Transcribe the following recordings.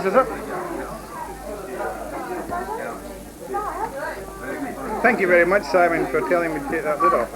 trousers up. Thank you very much, Simon, for telling me to take that lid off.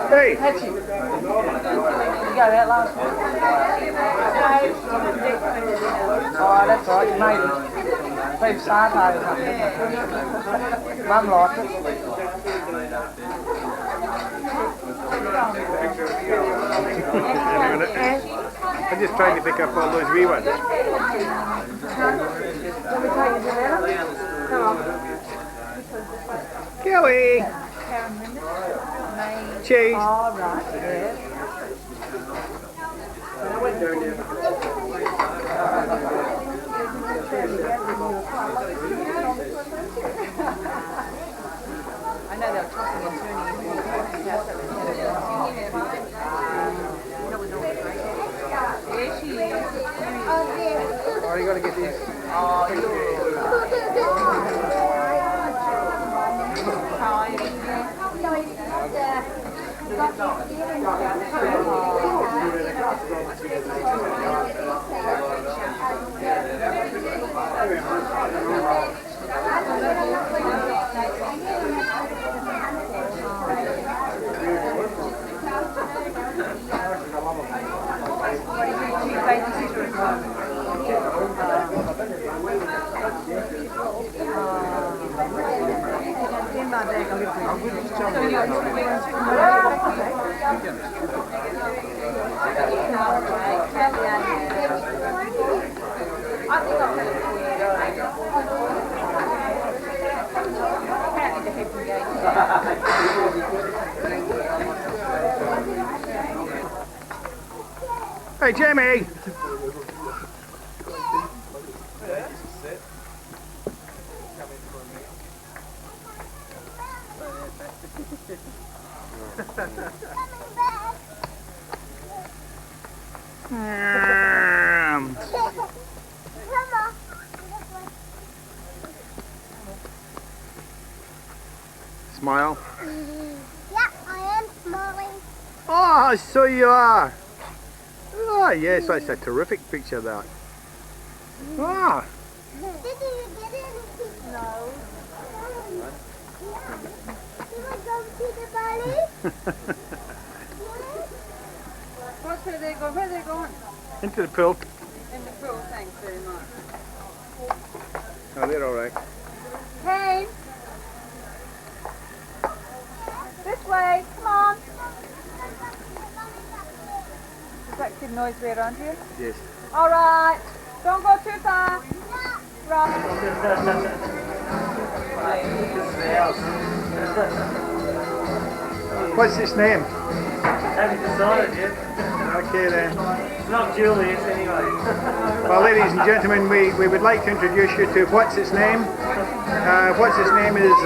Hey! You got that last one? Oh, that's all right, you made it. Beef satay or something. Mum liked it. I'm just trying to pick up all those wee ones. Let me take you to dinner. Come on. Kelly! Cheese! All right, yeah. I know they're tossing and turning. There she is. Oh, you gotta get these. Hey, Jamie! Smile. Yeah, I am smiling. Oh, so you are. Oh, yes, that's a terrific picture, that. Ah. Did you get anything? No. You want to go to the valley? What's where they going? Where are they going? Into the pool. In the pool, thanks very much. Oh, they're all right. Hey! This way, come on. Is that good noise there around here? Yes. All right. Don't go too far. Right. What's its name? Haven't decided yet. Okay then. It's not Julius anyway. Well, ladies and gentlemen, we would like to introduce you to What's Its Name. What's Its Name is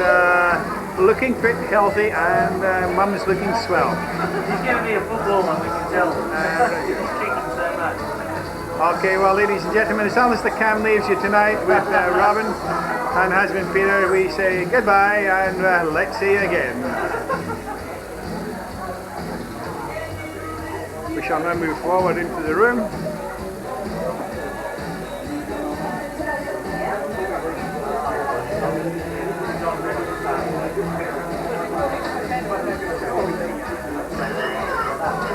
looking fit, healthy, and Mum's looking swell. He's going to be a footballer, we can tell. He's kicking so much. Okay, well, ladies and gentlemen, as long as the cam leaves you tonight with Robin and husband Peter, we say goodbye and let's see you again. We shall now move forward into the room.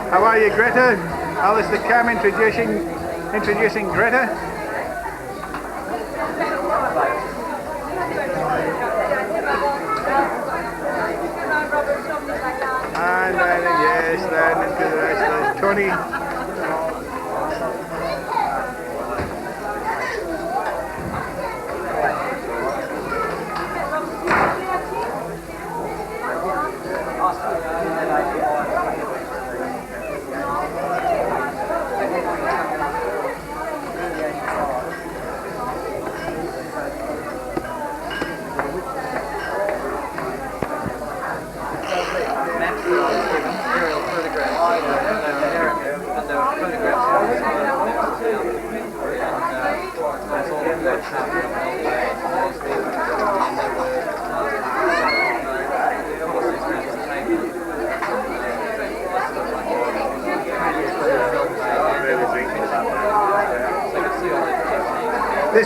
How are you, Greta? Alice the cam introducing Greta. And then, yes, then into the rest of Tony.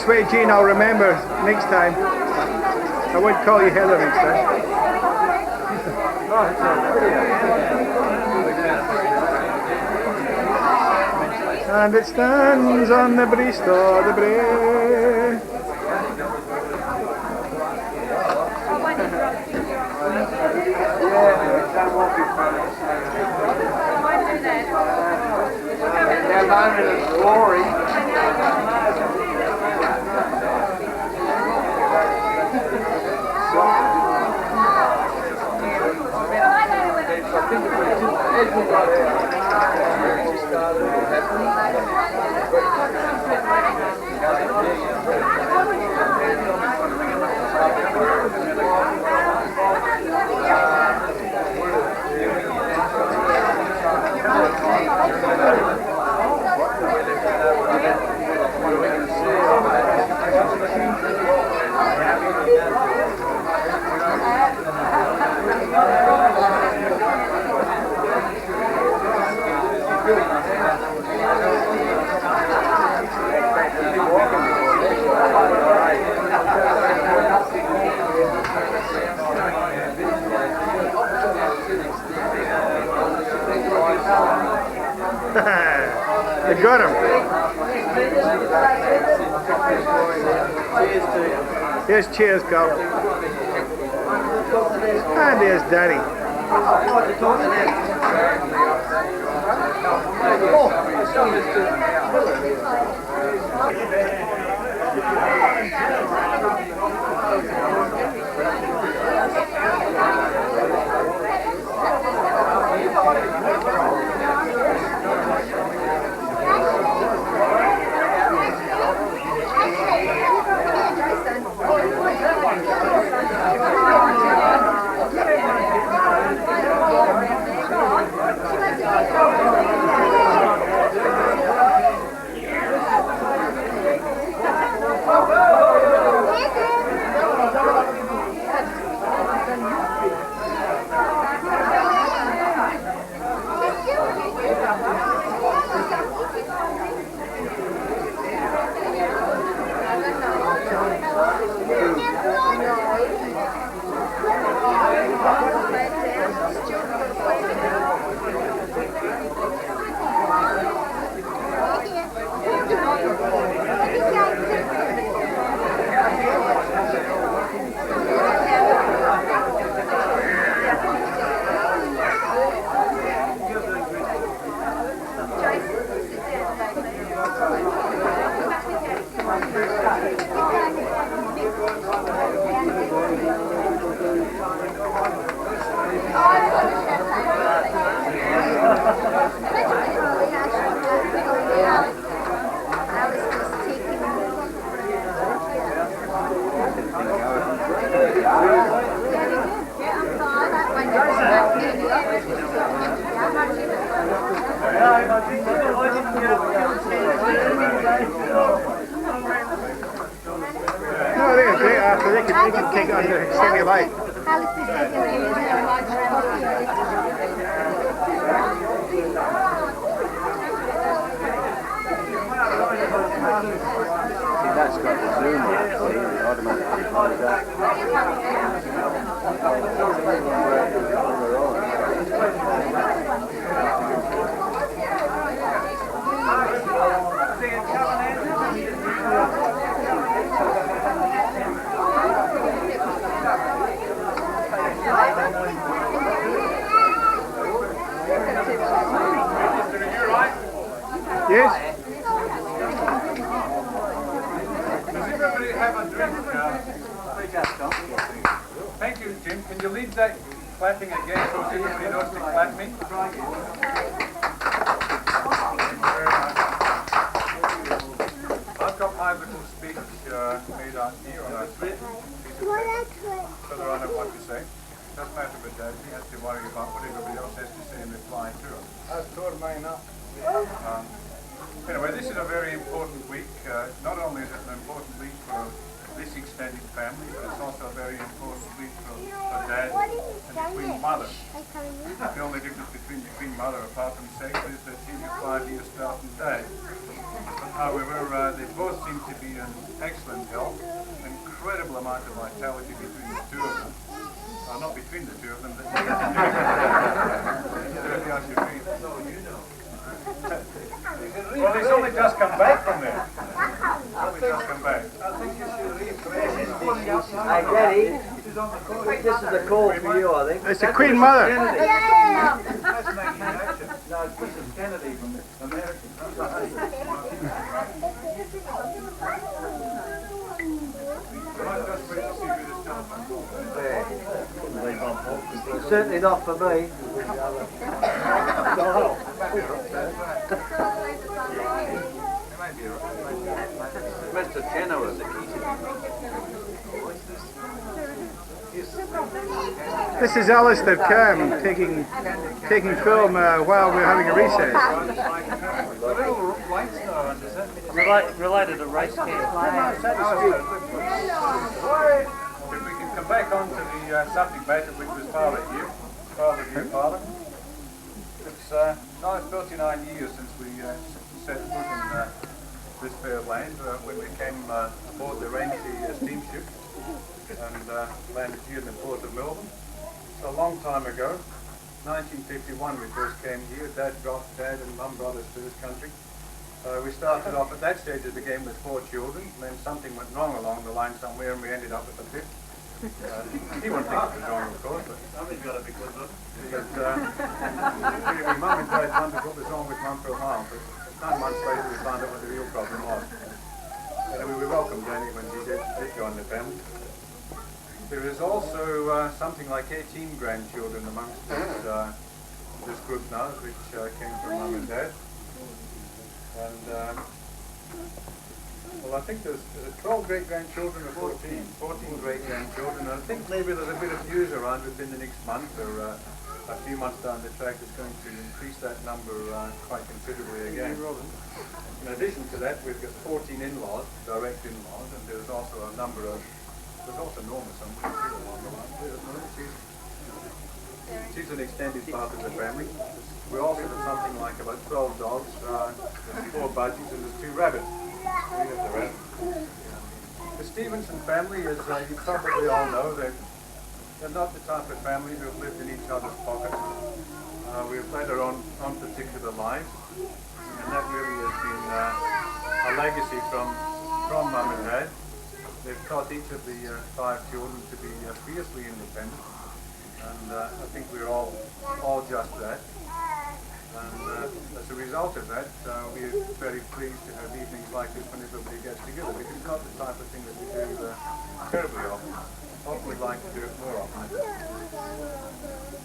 this way, Jean, I'll remember next time. I won't call you Heather next time. And it stands on the breast of the brae. They're known as glory. You got him. Here's cheers, Carl. And there's Daddy. No, they're great after they can take it on the semi light. That's got the zoom on it, see, it automatically finds Yes? Does everybody have a drink? Thank you, Jim. Can you lead that clapping again so everybody knows to clap me? Thank you very much. I've got my little speech made out here on a piece of paper, so that I know what to say. Doesn't matter with Dad. He has to worry about what everybody else has to say and reply to him. I've tore mine up. Anyway, this is a very important week. Not only is it an important week for this extended family, but it's also a very important week for Dad and the Queen Mother. The only difference between the Queen Mother, apart from sex, is that she's a 5-year starting Dad. But However, they both seem to be in excellent health, incredible amount of vitality between the two of them. Not between the two of them, but well, he's only just come back from there. Only just come back. Hi, Gary. This is a call for you, I think. It's the Queen Mother. That's making action. No, this is Kennedy from America. Certainly not for me. Mr. Generous. This is Alistair Cam taking film while we're having a recess. Related to race cam. If we can come back on to the subject matter, which was Father Hugh, Father. It's now 39 years since we set foot in this fair land when we came aboard the Raintree steamship and landed here in the port of Melbourne. It's a long time ago, 1951 we first came here. Dad and Mum brought us to this country. We started off at that stage of the game with 4 children, and then something went wrong along the line somewhere and we ended up with a 5th. He wouldn't think it was wrong, of course, but Somebody's got to be good, look. anyway, Mum and Dad wondered what was wrong with Mum for a while, but 9 months later we found out what the real problem was. Anyway, we welcomed Danny when he did join the family. There is also something like 18 grandchildren amongst this group now, which came from Mum and Dad. And well, I think there's 12 great-grandchildren or 14 great-grandchildren. And I think maybe there's a bit of news around within the next month or a few months down the track that's going to increase that number quite considerably again. In addition to that, we've got 14 in-laws, direct in-laws, and there's also a number of, there's also Norma somewhere along the line. She's an extended part of the family. We also have something like about 12 dogs, there's 4 budgies, and there's 2 rabbits. The Stevenson family, as you probably all know, they're not the type of family who have lived in each other's pockets. We've led our own particular lives, and that really has been a legacy from Mum and Dad. They've taught each of the 5 children to be fiercely independent, and I think we're all just that. And as a result of that, we're very pleased to have evenings like this when everybody gets together, because it's not the type of thing that we do terribly often. Often we'd like to do it more often.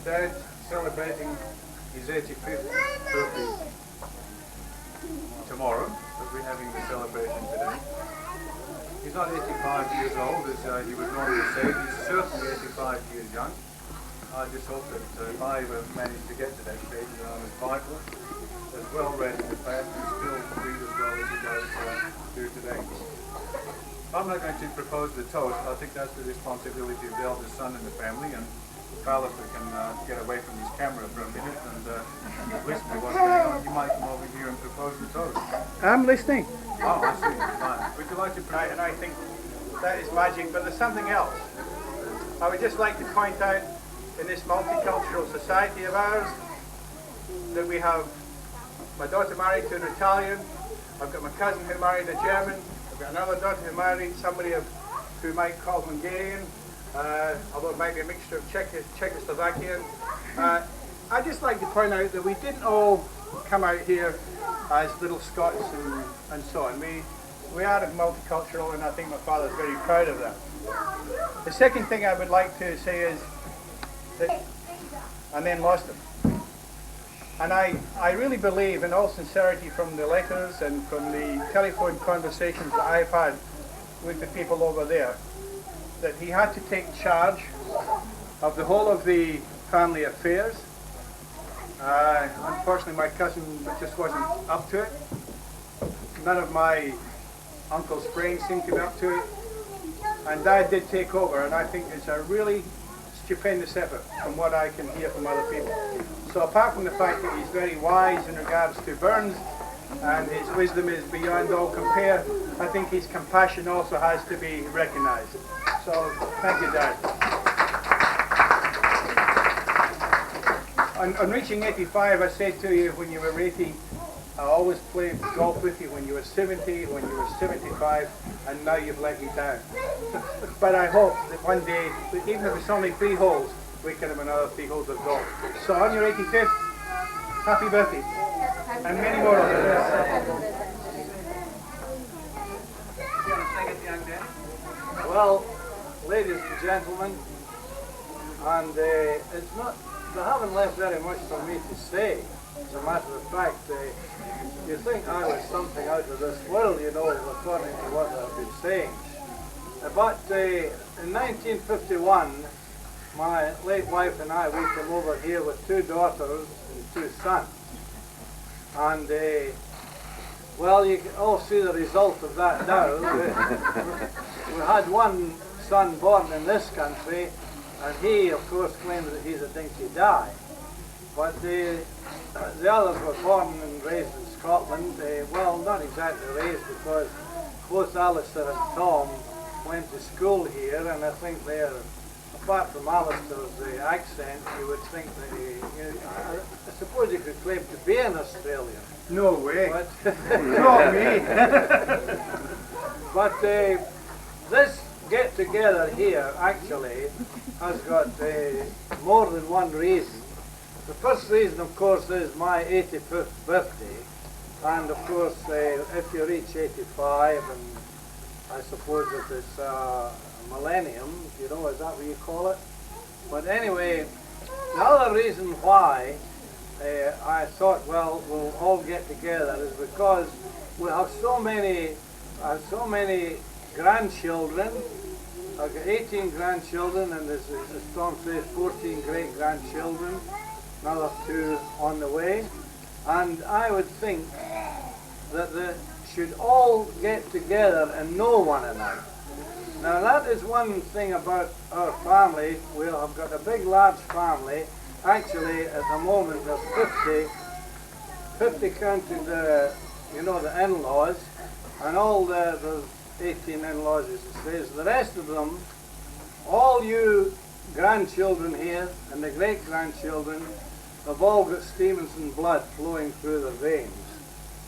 Dad celebrating his 85th birthday tomorrow, but we're having the celebration today. He's not 85 years old, as you would normally say. He's certainly 85 years young. I just hope that if I ever managed to get to that stage, that I was vital, as well read in the past, and still read as well as he does do today. I'm not going to propose the toast. I think that's the responsibility of the eldest son in the family, and Alistair can get away from his camera for a minute and listen to what's going on. You might come over here and propose the toast. I'm listening. Oh, I see. Fine. Would you like to propose? And I think that is magic, but there's something else. I would just like to point out, in this multicultural society of ours, that we have my daughter married to an Italian, I've got my cousin who married a German, I've got another daughter who married somebody who might call Hungarian, although it might be a mixture of Czechoslovakian. I'd just like to point out that we didn't all come out here as little Scots and so on. We are multicultural, and I think my father's very proud of that. The second thing I would like to say is that, and then lost him. And I really believe, in all sincerity, from the letters and from the telephone conversations that I've had with the people over there, that he had to take charge of the whole of the family affairs. Unfortunately, my cousin just wasn't up to it. None of my uncle's friends seemed to be up to it. And Dad did take over, and I think it's a really stupendous effort from what I can hear from other people. So apart from the fact that he's very wise in regards to Burns, and his wisdom is beyond all compare. I think his compassion also has to be recognised. So, thank you, Dad. On reaching 85, I said to you when you were 80, I always played golf with you when you were 70, when you were 75, and now you've let me down. But I hope that one day, even if it's only 3 holes, we can have another 3 holes of golf. So on your 85th, happy birthday, and many more of them. Well, ladies and gentlemen, and it's not, they haven't left very much for me to say. As a matter of fact, you think I was something out of this world, you know, according to what I've been saying. But in 1951, my late wife and I, we came over here with 2 daughters and 2 sons. And, well, you can all see the result of that now. We had one son born in this country, and he, of course, claims that he's a dinky die. But the others were born and raised in Scotland. Well, not exactly raised, because both Alistair and Tom went to school here, and I think they're, apart from Alistair's accent, you would think that I suppose you could claim to be an Australian. No way. But Not me. But this get-together here actually has got more than one reason. The first reason, of course, is my 85th birthday, and of course, if you reach 85, and I suppose if it's a millennium, you know, is that what you call it? But anyway, the other reason why I thought, well, we'll all get together is because we have so many grandchildren. I've got 18 grandchildren, and as Tom says, 14 great-grandchildren, another 2 on the way. And I would think that they should all get together and know one another. Now that is one thing about our family. We have got a big, large family. Actually, at the moment, there's 50 counting the, you know, the in-laws, and all there's 18 in-laws, as it says. The rest of them, all you grandchildren here and the great-grandchildren, have all got Stevenson blood flowing through their veins.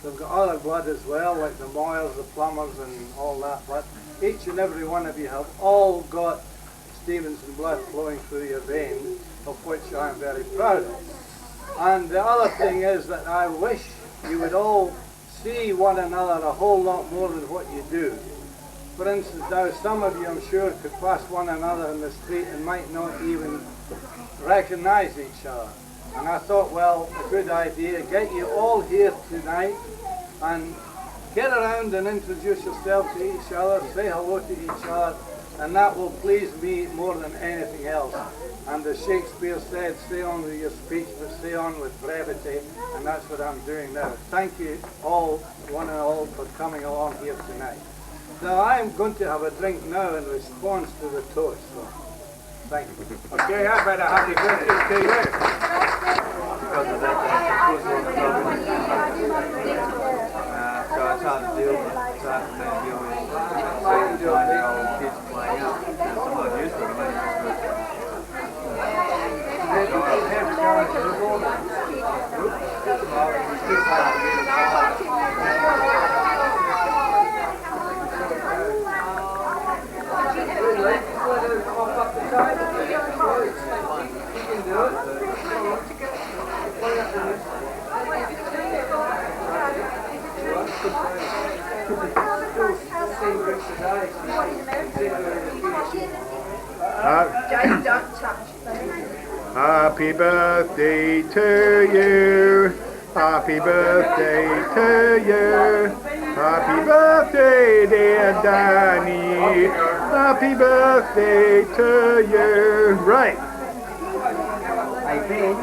They've got other blood as well, like the Moyers, the Plumbers, and all that, but each and every one of you have all got Stevenson blood flowing through your veins, of which I am very proud of. And the other thing is that I wish you would all see one another a whole lot more than what you do. For instance, now some of you, I'm sure, could pass one another in the street and might not even recognize each other. And I thought, well, a good idea, get you all here tonight and get around and introduce yourself to each other, say hello to each other, and that will please me more than anything else. And as Shakespeare said, stay on with your speech, but stay on with brevity, and that's what I'm doing now. Thank you all, one and all, for coming along here tonight. Now, I'm going to have a drink now in response to the toast. So, thank you. Okay, how about a happy birthday to you? So it's hard to deal with. It's hard to deal with 9-year-old kids playing up. I'm not used to it. Happy birthday to you. Happy birthday to you. Happy birthday, dear Danny. Happy birthday to you. Right. Hey Ben,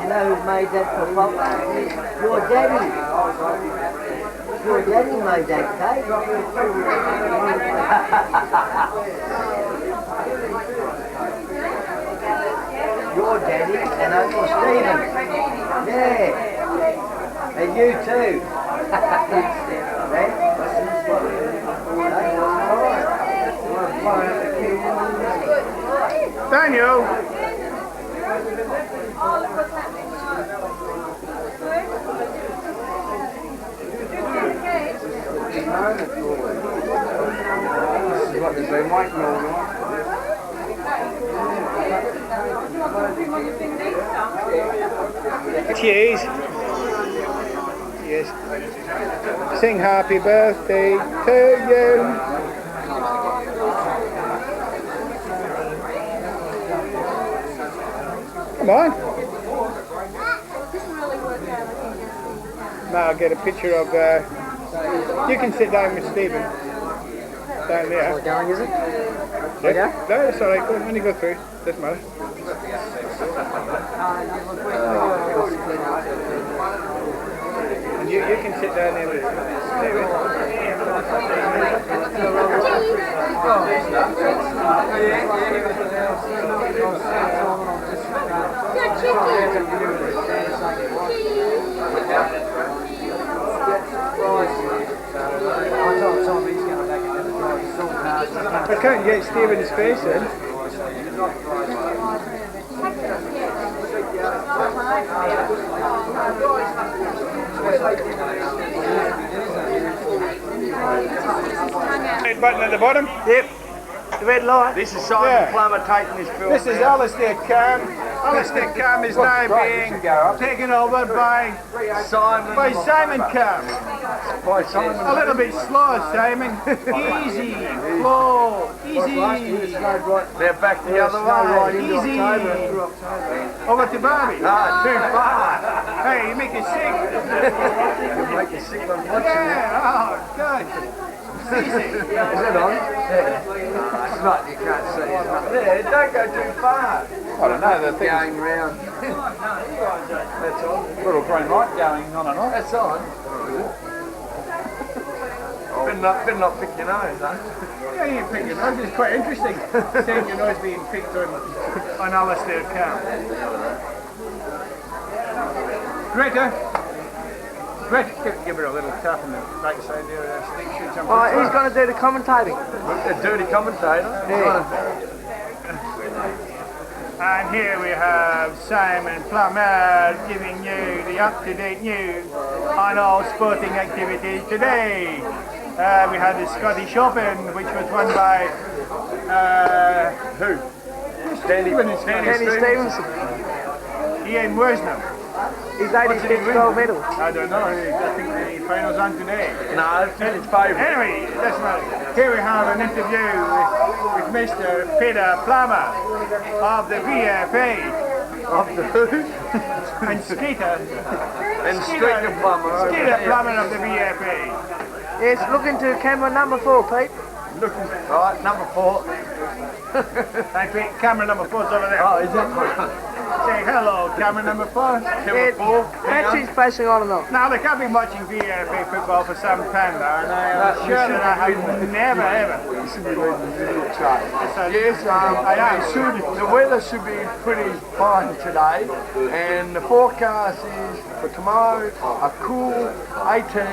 you know who made that for Pop? Your daddy. Your daddy made that cake. Your daddy and Uncle Stephen. Yeah. And you too. Daniel! This is what they've been waiting all night. Cheers. Yes. Sing happy birthday to you. Come on. Now I'll get a picture of, you can sit down with Stephen. Down there. We're going, is it? Yeah? No, it's alright, go on, when you go through. Doesn't matter. And you can sit down there with Stephen. I can't get Stephen's face in. Red button at the bottom? Yep. The red light. This is Simon Yeah. Plummer taking this film. This is Alistair Cam. Alistair Cam is now being taken over by Simon Cam. By Simon. A little bit slow, Simon. Easy, slow, easy. They're back the other way. Easy. Over to Barbie. Ah, too far. Hey, you make it sick. You make you sick when watching it. Yeah, oh, good. Easy. Is it on? Yeah. It's not, you can't see it. Yeah, don't go too far. I don't know, the thing's Going round. that's on. Little green light going on and off. That's on. Better not pick your nose, huh? Yeah, you pick your nose. It's quite interesting seeing your nose being picked on Alistair Cam. Greta, give her a little tap on the backside there. Stick shoots on Oh, he's going to do the commentating. A dirty commentator. Yeah. And here we have Simon Plummer giving you the up-to-date news on all sporting activities today. We had the Scottish Open, which was won by who? Danny Stevenson. Ian Worsnam. He's 85th gold medal. I don't know. I think the final's on today. No, it's his favourite. Anyway, that's right. Here we have an interview with Mr. Peter Plummer of the VFA. Of the who? And Skeeter. And Skeeter Plummer. Skeeter Plummer of the VFA. Yes, look into camera number 4, Pete. Looking right, number 4. And Pete, camera number 4's over there. Oh, is it? Say hello, camera number 4. Number 4. Battery's flashing on and off. Now look, I've been watching VFA football for some time now, and I am sure that I have never ever. You should be reading the video chart. Yes, I am. The weather should be pretty fine today, and the forecast is for tomorrow a cool 18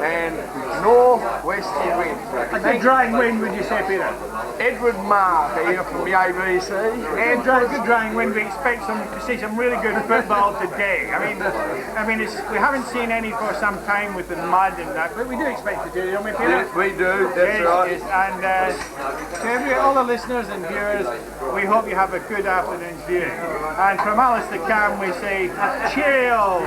and northwesterly wind. It's a drying wind, would you say, Peter? Edward Mark here from the ABC. And good drying wind. We expect to see some really good football today. I mean, we haven't seen any for some time with the mud and that, but we do expect to do, don't we, Peter? Yes, we do. That's Yes, right. yes. And to all the listeners and viewers, we hope you have a good afternoon's viewing. And from Alistair Cam, we say cheerio.